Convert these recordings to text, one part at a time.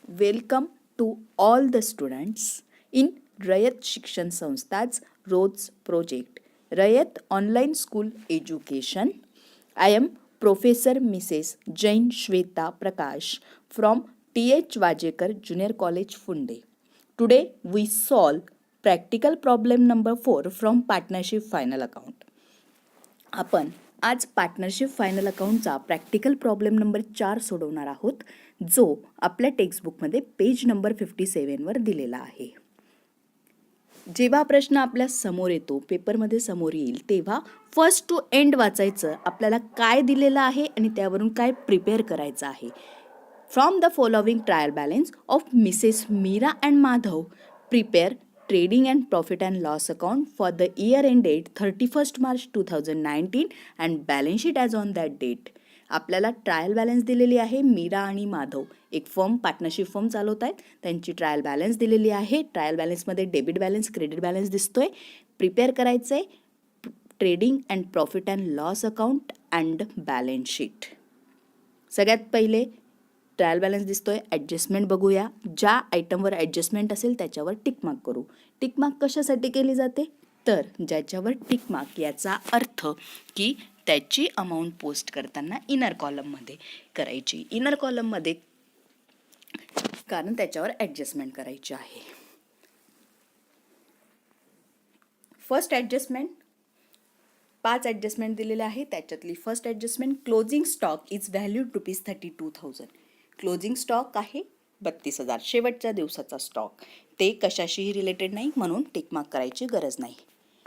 Welcome to all the students in Rayat Shikshan Sanstha's ROADS project, Rayat Online School Education. I am Professor Mrs. Jain Shweta Prakash from T.H. Wajekar Junior College, Funde. Today we solve practical problem number 4 from Partnership Final Account. आपण आज partnership final अकाउंटचा practical problem number 4 सोडवणार आहोत, जो आपल्या टेक्स्टबुकमध्ये page number 57वर दिलेला आहे. जेव्हा प्रश्न आपल्या समोर येतो, पेपरमध्ये समोर येईल, तेव्हा फर्स्ट टू एंड वाचायचं, आपल्याला काय दिलेलं आहे आणि त्यावरून काय प्रिपेअर करायचं आहे. From the following trial balance of Mrs Meera and Madhav, prepare trading and profit and loss account for the year ended 31st March 2019 and balance sheet as on that date. आपल्याला ट्रायल बॅलन्स दिलेली आहे. मीरा आणि माधव एक firm, partnership firm चालवत आहेत, त्यांची trial balance दिलेली आहे. ट्रायल बॅलन्समध्ये डेबिट बॅलन्स, क्रेडिट बॅलन्स दिसतोय. प्रिपेअर करायचं आहे trading and profit and loss account and balance sheet. सगळ्यात पहिले ट्रायल बॅलन्स दिसतोय, ॲडजस्टमेंट बघूया. ज्या आयटमवर ॲडजस्टमेंट असेल त्याच्यावर टिकमार्क करू. टिकमार्क कशासाठी केली जाते, तर ज्याच्यावर टिकमार्क याचा अर्थ की त्याची अमाऊंट पोस्ट करताना इनर कॉलममध्ये करायची. इनर कॉलममध्ये कारण त्याच्यावर ॲडजस्टमेंट करायची आहे. फर्स्ट ॲडजस्टमेंट 5 ॲडजस्टमेंट दिलेले आहे. त्याच्यातली first adjustment, closing stock is valued ₹32,000. Closing stock आहे 32,000, शेवटच्या दिवसाचा स्टॉक. ते कशाशीही रिलेटेड नाही, म्हणून टिकमार्क करायची गरज नाही.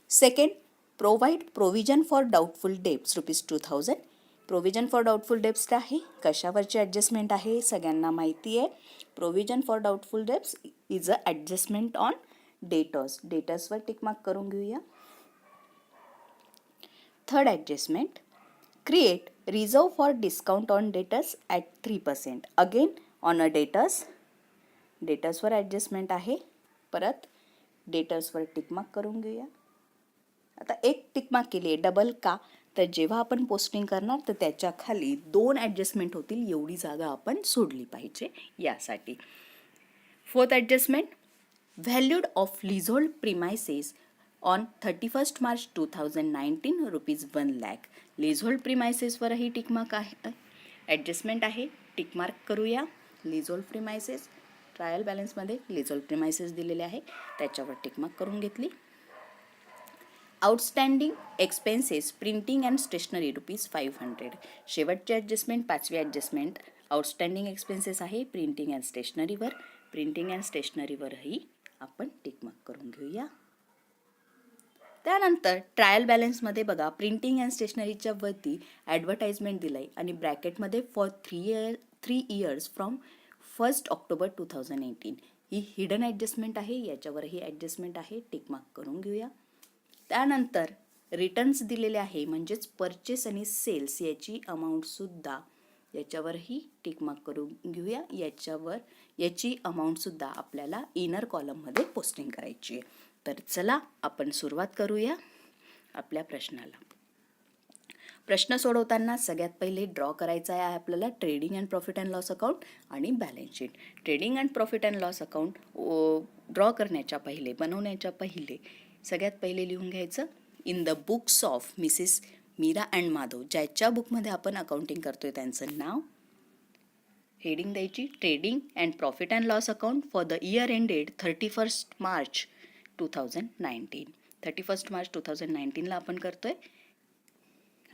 Second, provide provision for doubtful debts ₹2,000. Provision for doubtful debts आहे, कशावरची ॲडजस्टमेंट आहे, सगळ्यांना माहिती आहे. Provision for doubtful debts is a adjustment on debtors. डेटर्सवर टिकमार्क करून घेऊया. Third adjustment, create reserve for discount on debtors at 3%. Again on a डेटर्सवर ॲडजस्टमेंट आहे. परत डेटर्सवर टिकमार्क करून घेऊया. आता एक टिकमार्क केली आहे, डबल का, तर जेव्हा आपण पोस्टिंग करणार तर त्याच्या खाली 2 ॲडजस्टमेंट होतील, एवढी जागा आपण सोडली पाहिजे यासाठी. Fourth adjustment, valued of leasehold premises on 31st March 2019 ₹1,00,000. Leasehold प्रिमायसेसवरही टिकमार्क आहे, ॲडजस्टमेंट आहे. टिकमार्क करूया. लिझोल्ड प्रिमायसेस ट्रायल बॅलन्समध्ये लिझोल्ड प्रिमायसेस दिलेले आहे, त्याच्यावर टिकमार्क करून घेतली. Outstanding expenses printing and stationery ₹500. शेवटची ॲडजस्टमेंट, 5वी ॲडजस्टमेंट, आउटस्टँडिंग एक्सपेन्सेस आहे प्रिंटिंग अँड स्टेशनरीवर. प्रिंटिंग अँड स्टेशनरीवरही आपण टिकमार्क करून घेऊया. त्यानंतर ट्रायल बॅलन्समध्ये बघा, प्रिंटिंग अँड स्टेशनरीच्या वरती ॲडव्हर्टाइजमेंट दिलं आहे आणि ब्रॅकेटमध्ये फॉर 3 इयर्स फ्रॉम 1 October 2018. ही हिडन ॲडजस्टमेंट आहे, याच्यावरही ॲडजस्टमेंट आहे, टिकमार्क करून घेऊया. त्यानंतर रिटर्न्स दिलेले आहे, म्हणजेच परचेस आणि सेल्स याची अमाऊंटसुद्धा याच्यावरही टिकमार्क करून घेऊया. याची अमाऊंटसुद्धा आपल्याला इनर कॉलममध्ये पोस्टिंग करायची आहे. तर चला आपण सुरुवात करूया आपल्या प्रश्नाला. प्रश्न सोडवताना सगळ्यात पहिले ड्रॉ करायचा आहे आपल्याला trading and profit and loss account आणि balance sheet. Trading and profit and loss account draw करण्याच्या पहिले, बनवण्याच्या पहिले सगळ्यात पहिले लिहून घ्यायचं, in the books of Mrs Meera and Madhav. ज्याच्या बुकमध्ये आपण अकाउंटिंग करतोय त्यांचं नाव. हेडिंग द्यायची, trading and profit and loss account for the year ended 31st March 2019. 31st March 2019ला आपण करतोय.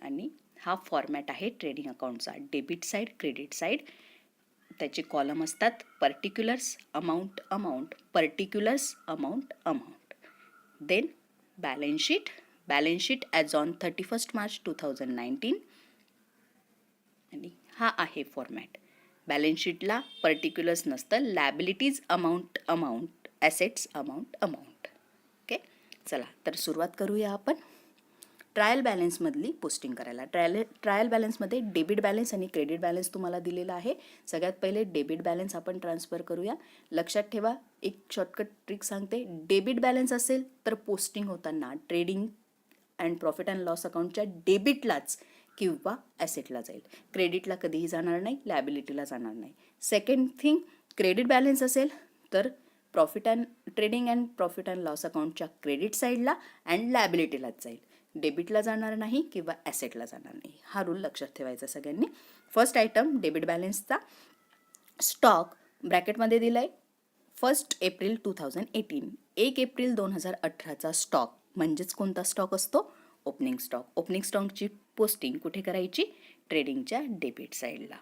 आणि हा फॉर्मॅट आहे ट्रेडिंग अकाउंटचा. डेबिट साईड, क्रेडिट साईड, त्याचे कॉलम असतात. Particulars, amount, particulars, amount. Then balance sheet as on 31st March 2019. आणि हा आहे फॉर्मॅट. बॅलन्स शीटला पर्टिक्युलर्स नसतं, liabilities amount, assets amount. Okay, चला तर सुरुवात करूया आपण ट्रायल बॅलन्समधली पोस्टिंग करायला. ट्रायल बॅलन्समध्ये डेबिट बॅलन्स आणि क्रेडिट बॅलन्स तुम्हाला दिलेला आहे. सगळ्यात पहिले डेबिट बॅलन्स आपण ट्रान्सफर करूया. लक्षात ठेवा, एक शॉर्टकट ट्रिक सांगते. डेबिट बॅलन्स असेल तर पोस्टिंग होताना trading and profit and loss अकाउंटच्या डेबिटलाच किंवा ॲसेटला जाईल. क्रेडिटला कधीही जाणार नाही, लॅबिलिटीला जाणार नाही. सेकंड थिंग, क्रेडिट बॅलन्स असेल तर profit and trading and profit and loss अकाउंटच्या क्रेडिट साईडला अँड लायबिलिटीलाच जाईल, डेबिटला जाणार नाही किंवा ॲसेटला जाणार नाही. हा रूल लक्षात ठेवायचा सगळ्यांनी. फर्स्ट आयटम डेबिट बॅलन्सचा स्टॉक ब्रॅकेटमध्ये दिला आहे 1 एप्रिल 2018. 1 एप्रिल 2018चा स्टॉक म्हणजेच कोणता स्टॉक असतो? Opening stock. ओपनिंग स्टॉकची पोस्टिंग कुठे करायची? ट्रेडिंगच्या डेबिट साईडला.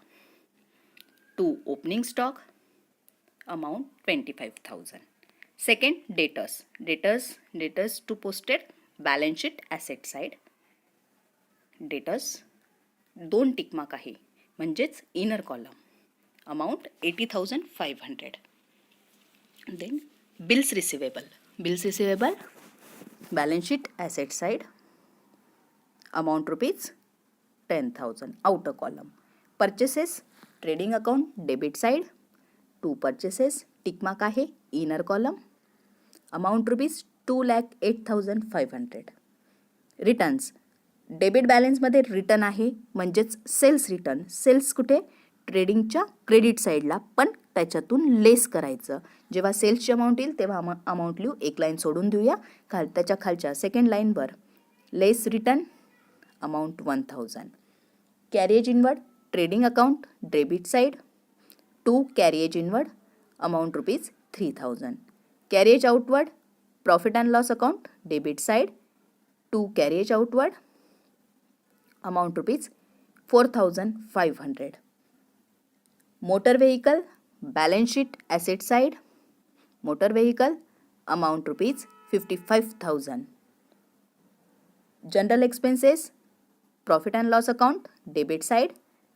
To opening stock amount 25,000. Second debtors to posted balance sheet asset side. Debtors 2 tick mark आहे म्हणजेच inner column amount 80,500. Then bills receivable balance sheet asset side amount rupees 10,000 outer column. Purchases trading account debit side. 2 purchases tick mark आहे inner column amount rupees 2,08,500. Returns debit बॅलन्समध्ये return आहे म्हणजेच cells return. Cells कुठे? ट्रेडिंगच्या credit साईडला, पण त्याच्यातून less करायचं. जेव्हा सेल्सची अमाऊंट येईल तेव्हा अमाऊंट लिहू, एक लाईन सोडून देऊया. त्याच्या खालच्या सेकंड लाईनवर less return amount 1,000. Carriage inward trading account debit side. 2 carriage inward amount rupees 3,000. Carriage outward profit and loss account debit side. 2 carriage outward amount rupees 4,500. Motor vehicle balance sheet asset side. Motor vehicle amount rupees 55,000. General expenses profit and loss account debit side.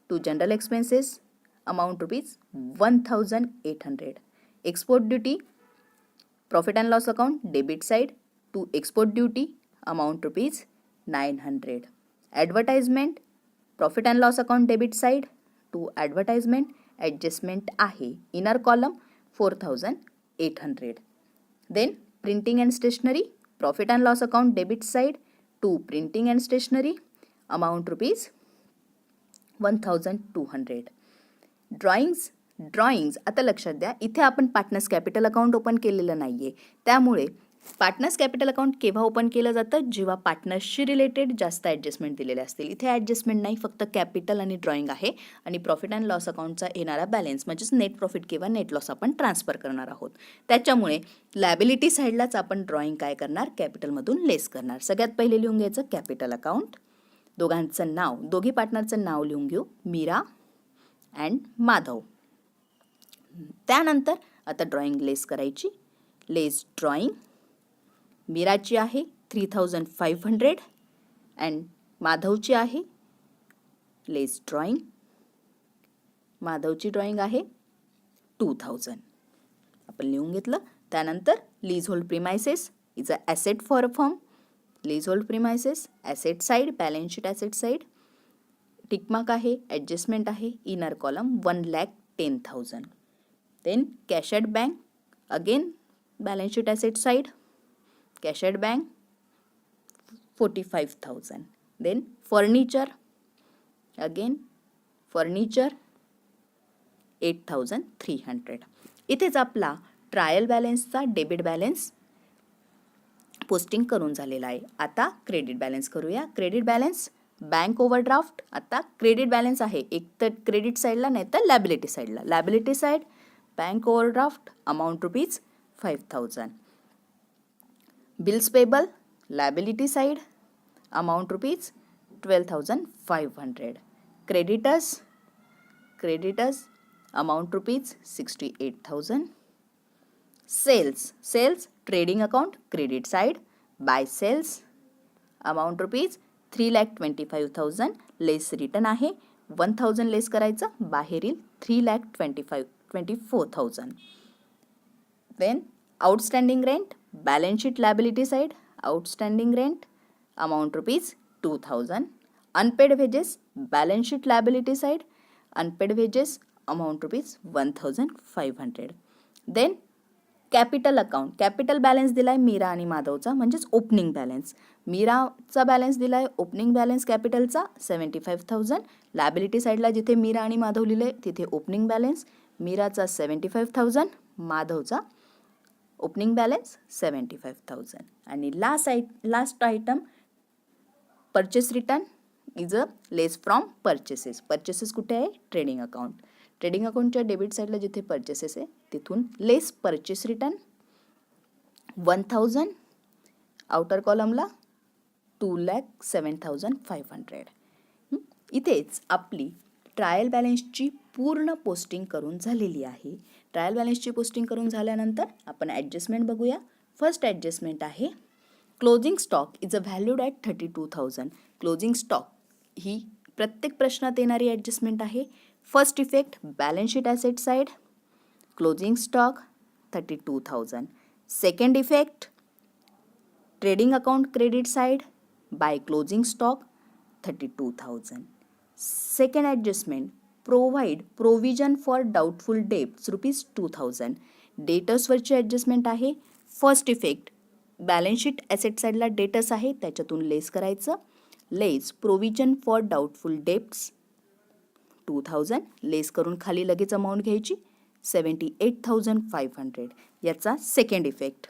2 general expenses amount rupees 1,800. Export duty profit and loss account debit side. 2 export duty amount rupees 900. Advertisement profit and loss account debit side. 2 advertisement adjustment आहे inner column 4,800. Then printing and stationery profit and loss account debit side. 2 printing and stationery amount rupees 1,200. Drawings आता लक्षात द्या, इथे आपण partners capital account open केलेलं नाही आहे. त्यामुळे पार्टनर्स कॅपिटल अकाउंट केव्हा ओपन केलं जातं? जेव्हा पार्टनर्सशी रिलेटेड जास्त ॲडजस्टमेंट दिलेले असतील. इथे ॲडजस्टमेंट नाही, फक्त कॅपिटल आणि ड्रॉइंग आहे. आणि प्रॉफिट अँड लॉस अकाउंटचा येणारा बॅलन्स म्हणजेच नेट प्रॉफिट किंवा नेट लॉस आपण ट्रान्सफर करणार आहोत. त्याच्यामुळे लायबिलिटी साईडलाच आपण ड्रॉइंग काय करणार? कॅपिटलमधून लेस करणार. सगळ्यात पहिले लिहून घ्यायचं कॅपिटल अकाउंट. दोघांचं नाव, दोघी पार्टनरचं नाव लिहून घेऊ, मीरा अँड माधव. त्यानंतर आता ड्रॉइंग लेस करायची. लेस ड्रॉइंग मीराची आहे 3,500 अँड माधवची आहे लेस ड्रॉइंग. माधवची ड्रॉइंग आहे 2,000 आपण लिहून घेतलं. त्यानंतर leasehold premises is a asset for a firm. Leasehold premises asset side balance sheet asset side. Tick mark आहे ॲडजस्टमेंट आहे inner column 1,10,000. Then cash at bank again balance sheet asset side. Cash at bank 45,000. Then furniture again furniture 8,300. इथेच आपला trial बॅलन्सचा debit balance posting करून झालेला आहे. आता credit balance करूया. Credit balance bank overdraft. आता क्रेडिट बॅलन्स आहे एक तर क्रेडिट साईडला नाही तर लॅबिलिटी साईडला. Liability side bank overdraft amount rupees 5,000. Bills payable liability side amount rupees 12,500. Creditors amount rupees 68,000. Sales trading account credit side by sales amount rupees 3,25,000. Less return आहे 1,000 less करायचं, बाहेरील 3,24,000. Then outstanding rent balance sheet liability side outstanding rent amount rupees 2,000. Unpaid wages balance sheet liability side unpaid wages amount rupees 1,500. Then capital account capital balance दिला आहे मीरा आणि माधवचा म्हणजेच opening balance. मीराचा balance दिला आहे opening balance कॅपिटलचा 75,000. Liability साईडला जिथे मीरा आणि माधव लिहिले तिथे ओपनिंग बॅलन्स मीराचा 75,000, माधवचा ओपनिंग बॅलन्स 75,000. आणि last item purchase return is a less from purchases. Purchases कुठे आहे? Trading account. ट्रेडिंग अकाउंटच्या डेबिट साईडला जिथे परचेसेस आहे तिथून लेस परचेस रिटर्न 1,000. आउटर कॉलमला 2,07,500. इथेच आपली ट्रायल बॅलन्सची पूर्ण पोस्टिंग करून झालेली आहे. ट्रायल बॅलन्सची पोस्टिंग करून झाल्यानंतर आपण ॲडजस्टमेंट बघूया. फर्स्ट ॲडजस्टमेंट आहे closing stock is a valued at 32,000. Closing stock ही प्रत्येक प्रश्नात येणारी ॲडजस्टमेंट आहे. First effect balance sheet asset side, closing stock 32,000. Second effect trading account credit side by closing stock 32,000. Second adjustment provision for doubtful debts ₹2,000. डेटर्सवरची adjustment आहे. First effect balance sheet asset साईडला debtors आहे त्याच्यातून less करायचं. Less provision for doubtful debts 2,000. Less करून खाली लगेच amount घ्यायची 78,500. याचा second effect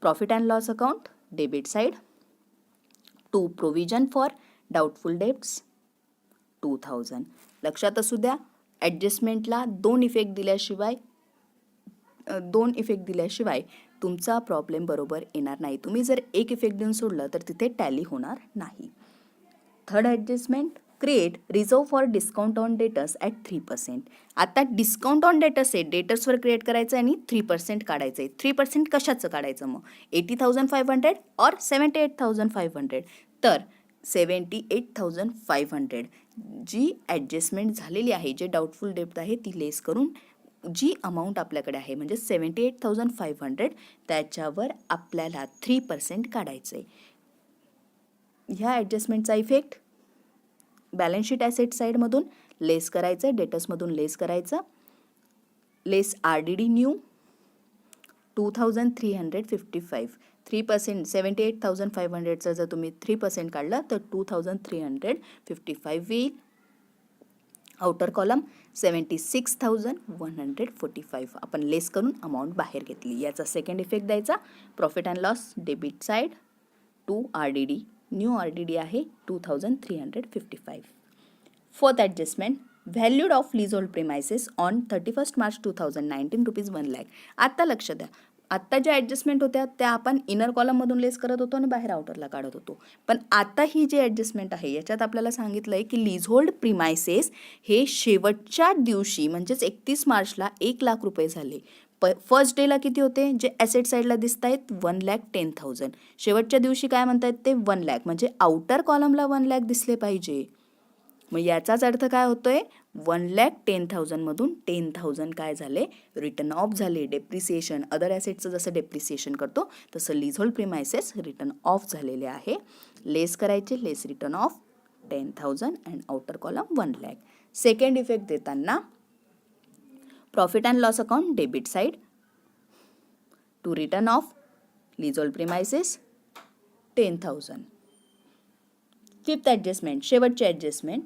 profit and loss account debit side to provision for doubtful debts 2,000. लक्षात असू द्या ॲडजस्टमेंटला दोन इफेक्ट दिल्याशिवाय तुमचा प्रॉब्लेम बरोबर येणार नाही. तुम्ही जर एक इफेक्ट देऊन सोडलं तर तिथे टॅली होणार नाही. Third adjustment create reserve for discount on debtors at 3%. आता डिस्काउंट ऑन डेटर्स आहे, डेटर्सवर क्रिएट करायचं आणि 3% काढायचं आहे. 3% कशाचं काढायचं मग? 80,500 और 78,500. तर 78,500 जी ॲडजस्टमेंट झालेली आहे, जे डाऊटफुल डेप्ट आहे ती लेस करून जी अमाऊंट आपल्याकडे आहे म्हणजे 78,500 त्याच्यावर आपल्याला 3% काढायचं आहे. ह्या ॲडजस्टमेंटचा इफेक्ट बॅलन्स शीट ॲसेट साईडमधून लेस करायचं, डेटर्समधून लेस करायचं. लेस RDD न्यू 2,355. 3% 78,500चा जर तुम्ही 3% काढला तर 2,355 येईल. आउटर कॉलम 76,145 आपण लेस करून अमाऊंट बाहेर घेतली. याचा सेकंड इफेक्ट द्यायचा profit and loss debit side to RDD. New RDD आहे 2,355. Fourth adjustment valued of leasehold premises on 31 March 2019 ₹1,00,000. आता लक्ष द्या, आत्ता ज्या ॲडजस्टमेंट होत्या त्या आपण इनर कॉलममधून लेस करत होतो आणि बाहेर आउटरला काढत होतो. पण आता ही जी ॲडजस्टमेंट आहे याच्यात आपल्याला सांगितलं आहे की लीजहोल्ड प्रिमायसेस हे शेवटच्या दिवशी म्हणजेच 31 मार्चला ₹1,00,000 झाले. फर्स्ट डेला किती होते? जे ॲसेट साईडला दिसत आहेत 1,10,000. शेवटच्या दिवशी काय म्हणतायत ते 1,00,000 म्हणजे आउटर कॉलमला 1,00,000 दिसले पाहिजे. मग याचाच अर्थ काय होतोय? 1,10,000 मधून 10,000 काय झाले? रिटर्न ऑफ झाले. डेप्रिसिएशन अदर ॲसेटचं जसं डेप्रिसिएशन करतो तसं लीजहोल्ड प्रिमायसेस रिटर्न ऑफ झालेले आहे. लेस करायचे, less return of 10,000 and outer column 1,00,000. Second effect देताना profit and loss account debit side to return of leasehold premises 10,000. Fifth adjustment शेवटची adjustment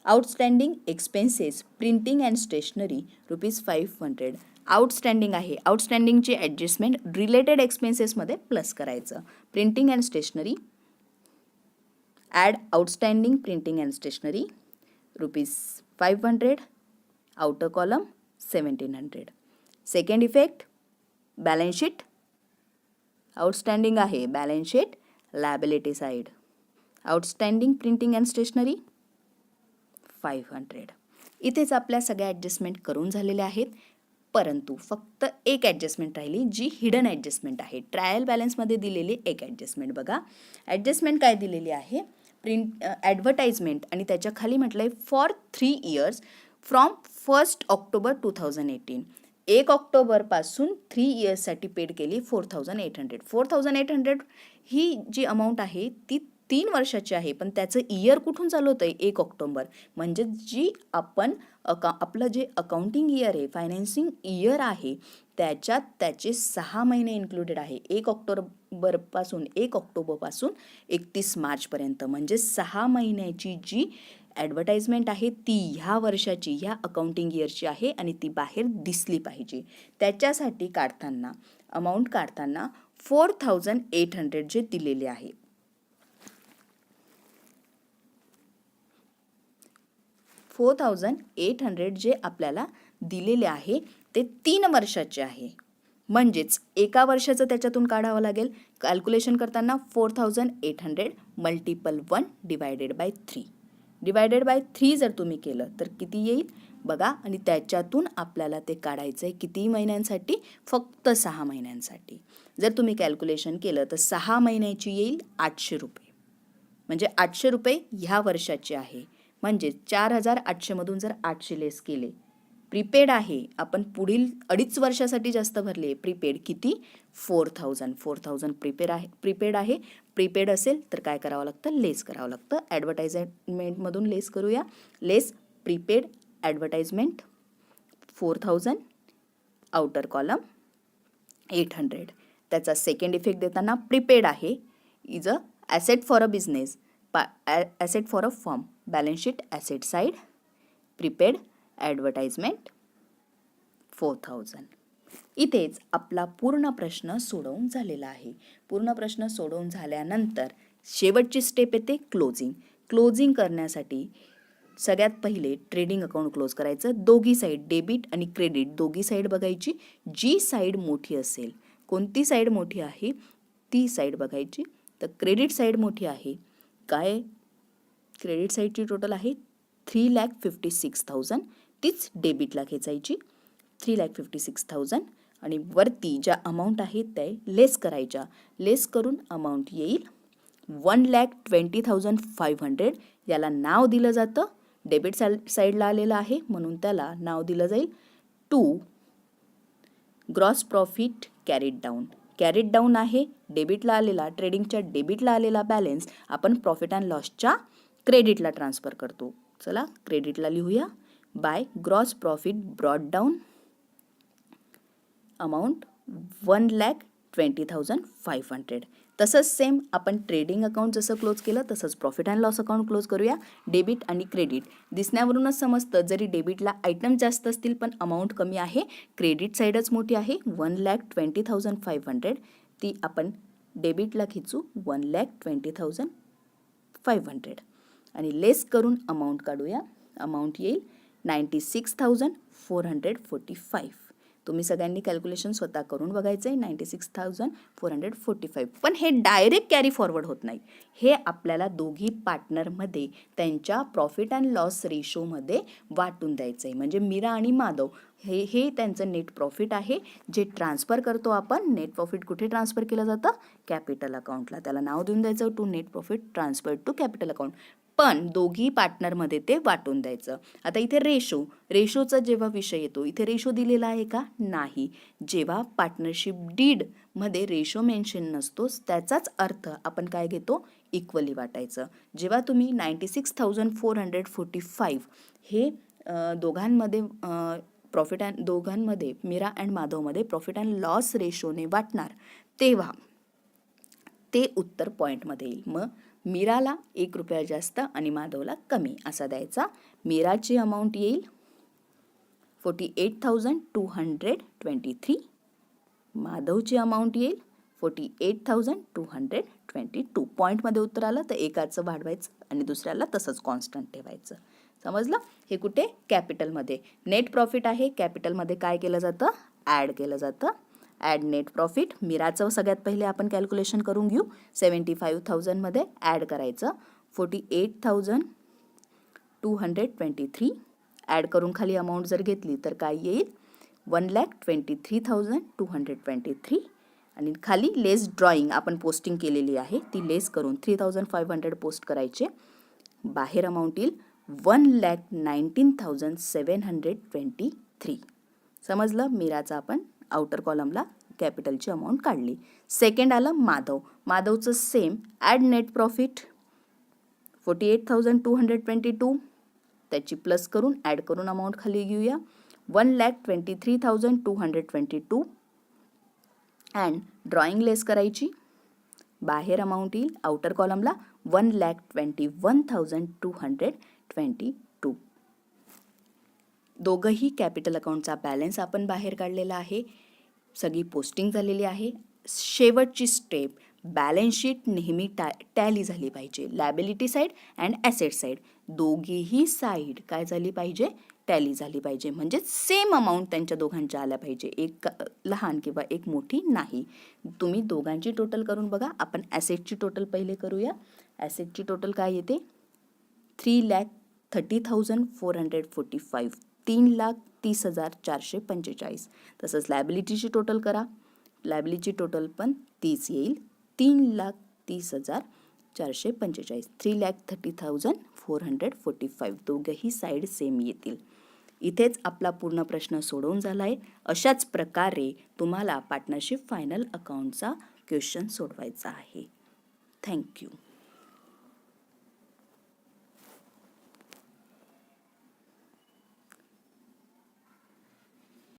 outstanding expenses printing and stationery ₹500. Outstanding आहे, आउटस्टँडिंगची adjustment related एक्सपेन्सेसमध्ये plus करायचं. Printing and stationery add outstanding printing and stationery ₹500. Outer column 1,700. Second effect balance sheet outstanding आहे, balance sheet liability side outstanding printing and stationery 500. इथेच आपल्या सगळ्या adjustment करून झालेल्या आहेत. परंतु फक्त एक ॲडजस्टमेंट राहिली जी हिडन ॲडजस्टमेंट आहे. ट्रायल बॅलन्समध्ये दिलेली एक ॲडजस्टमेंट बघा. ॲडजस्टमेंट काय दिलेली आहे? ॲडव्हर्टाइजमेंट आणि त्याच्या खाली म्हटलं आहे फॉर 3 इयर्स फ्रॉम 1 ऑक्टोबर 2018. 1 ऑक्टोबरपासून 3 इयर्ससाठी पेड केली 4,800. 4,800 ही जी अमाऊंट आहे ती 3 वर्षाची आहे, पण त्याचं इयर कुठून चालू होतं आहे? 1 ऑक्टोबर. म्हणजे जी आपण आपलं जे अकाउंटिंग इयर आहे, फायनान्सिंग इयर आहे त्याच्यात त्याचे 6 महिने इन्क्लुडेड आहे. 1 ऑक्टोबरपासून 31 मार्चपर्यंत म्हणजे 6 महिन्याची जी ॲडव्हर्टाइजमेंट आहे ती ह्या वर्षाची, ह्या अकाउंटिंग इयरची आहे आणि ती बाहेर दिसली पाहिजे. त्याच्यासाठी काढताना अमाऊंट काढताना 4800 जे दिलेले आहे, 4800 जे आपल्याला दिलेले आहे ते 3 वर्षाचे आहे. म्हणजेच एका वर्षाचं त्याच्यातून काढावं लागेल. कॅल्क्युलेशन करताना 4800 multiple 1 divided by 3. Divided by 3 जर तुम्ही केलं तर किती येईल बघा. आणि त्याच्यातून आपल्याला ते काढायचं आहे किती महिन्यांसाठी, फक्त 6 महिन्यांसाठी. जर तुम्ही कॅल्क्युलेशन केलं तर 6 महिन्याची येईल 800 रुपये. म्हणजे 800 रुपये ह्या वर्षाचे आहे. म्हणजे 4800मधून जर 800 लेस केले, प्रीपेड आहे आपण पुढील 2.5 वर्षासाठी जास्त भरले. प्रीपेड किती 4000 प्रीपेड आहे. प्रीपेड असेल तर काय करावं लागतं, लेस करावं लागतं. ॲडव्हर्टाइजमेंटमधून लेस करूया. Less prepaid advertisement 4000, outer column 800. त्याचा सेकंड इफेक्ट देताना प्रीपेड आहे is a asset for a business, asset for a firm, balance sheet asset side, prepaid advertisement 4000. इथेच आपला पूर्ण प्रश्न सोडवून झालेला आहे. पूर्ण प्रश्न सोडवून झाल्यानंतर शेवटची स्टेप येते क्लोजिंग. क्लोजिंग करण्यासाठी सगळ्यात पहिले ट्रेडिंग अकाउंट क्लोज करायचं. दोघी साईड डेबिट आणि क्रेडिट दोघी साईड बघायची. जी साईड मोठी असेल, कोणती साईड मोठी आहे ती साईड बघायची. तर क्रेडिट साईड मोठी आहे. काय क्रेडिट साईडची टोटल आहे 3,56,000, तीच डेबिटला खेचायची 3,56,000. आणि वरती ज्या अमाऊंट आहेत त्या लेस करायच्या. लेस करून अमाऊंट येईल 1,20,500. याला नाव दिलं जातं, डेबिट साईडला आलेलं आहे म्हणून त्याला नाव दिलं जाईल to gross profit carried down. Carried down आहे डेबिटला आलेला, ट्रेडिंगच्या डेबिटला आलेला बॅलन्स आपण प्रॉफिट अँड लॉसच्या क्रेडिटला ट्रान्सफर करतो. चला क्रेडिटला लिहूया. By gross profit brought down amount 1,20,500. तसंच सेम आपण ट्रेडिंग अकाउंट जसं क्लोज केलं तसंच profit and loss account close करूया. डेबिट आणि क्रेडिट दिसण्यावरूनच समजतं, जरी डेबिटला आयटम जास्त असतील पण अमाऊंट कमी आहे, क्रेडिट साईडच मोठी आहे 1,20,500. ती आपण डेबिटला खिचू 1,20,500 आणि लेस करून अमाऊंट काढूया. अमाऊंट येईल 96,445. तुम्ही सगळ्यांनी कॅल्क्युलेशन स्वतः करून बघायचं आहे. 96,445. पण हे डायरेक्ट कॅरी फॉरवर्ड होत नाही. हे आपल्याला दोघी पार्टनरमध्ये त्यांच्या प्रॉफिट अँड लॉस रेशोमध्ये वाटून द्यायचं आहे. म्हणजे मीरा आणि माधव हे त्यांचं नेट प्रॉफिट आहे जे ट्रान्सफर करतो आपण. नेट प्रॉफिट कुठे ट्रान्सफर केलं जातं, कॅपिटल अकाउंटला. त्याला नाव देऊन द्यायचं to net profit transfer to capital account. पण दोघी पार्टनरमध्ये ते वाटून द्यायचं. आता इथे रेशोचा जेव्हा विषय येतो, इथे रेशो दिलेला आहे का, नाही. जेव्हा पार्टनरशिप डीडमध्ये रेशो मेन्शन नसतोच त्याचाच अर्थ आपण काय घेतो, इक्वली वाटायचं. जेव्हा तुम्ही 96,445 हे दोघांमध्ये दोघांमध्ये मीरा अँड माधवमध्ये प्रॉफिट अँड लॉस रेशोने वाटणार तेव्हा ते उत्तर पॉईंटमध्ये येईल. मग मीराला 1 रुपया जास्त आणि माधवला कमी असा द्यायचा. मीराची अमाऊंट येईल 48,223. माधवची अमाऊंट येईल 48,222. पॉईंटमध्ये उत्तर आलं तर एकाचं वाढवायचं आणि दुसऱ्याला तसंच कॉन्स्टंट ठेवायचं. समजलं. हे कुठे, कॅपिटलमध्ये. नेट प्रॉफिट आहे, कॅपिटलमध्ये काय केलं जातं, ॲड केलं जातं. Add net profit. मीराचं सगळ्यात पहिले आपण कॅल्क्युलेशन करून घेऊ. 75,000मध्ये ॲड करायचं 48,223. ॲड करून खाली अमाऊंट जर घेतली तर काय येईल 1,23,223. आणि खाली लेस ड्रॉईंग आपण पोस्टिंग केलेली आहे ती लेस करून 3,500 पोस्ट करायचे. बाहेर अमाऊंट येईल 1,19,723. समजलं. मीराचा आपण आउटर कॉलमला कॅपिटलची अमाऊंट काढली. सेकंड आलं माधवचं सेम. Add net profit 48,222. त्याची प्लस करून ॲड करून अमाऊंट खाली घेऊया 1,23,222. अँड ड्रॉईंग लेस करायची. बाहेर अमाऊंट येईल आउटर कॉलमला 1,21,223. 2022. दोघंही कॅपिटल अकाउंटचा बॅलन्स आपण बाहेर काढलेला आहे. सगळी पोस्टिंग झालेली आहे. शेवटची स्टेप, बॅलन्स शीट नेहमी टॅली झाली पाहिजे. Liability side and asset side दोघीही साईड काय झाली पाहिजे, टॅली झाली पाहिजे. म्हणजे सेम अमाऊंट त्यांच्या दोघांच्या आल्या पाहिजे, एक लहान किंवा एक मोठी नाही. तुम्ही दोघांची टोटल करून बघा. आपण ॲसेटची टोटल पहिले करूया. ॲसेटची टोटल काय येते, 3,30,445, 3,30,445. तसंच लायबिलिटीची टोटल करा. लायबिलिटीची टोटल पण तीच येईल, 3,30,445, 3,30,445. दोघंही साईड सेम येतील. इथेच आपला पूर्ण प्रश्न सोडवून झाला आहे. अशाच प्रकारे तुम्हाला पार्टनरशिप फायनल अकाउंटचा क्वेश्चन सोडवायचा आहे. थँक्यू.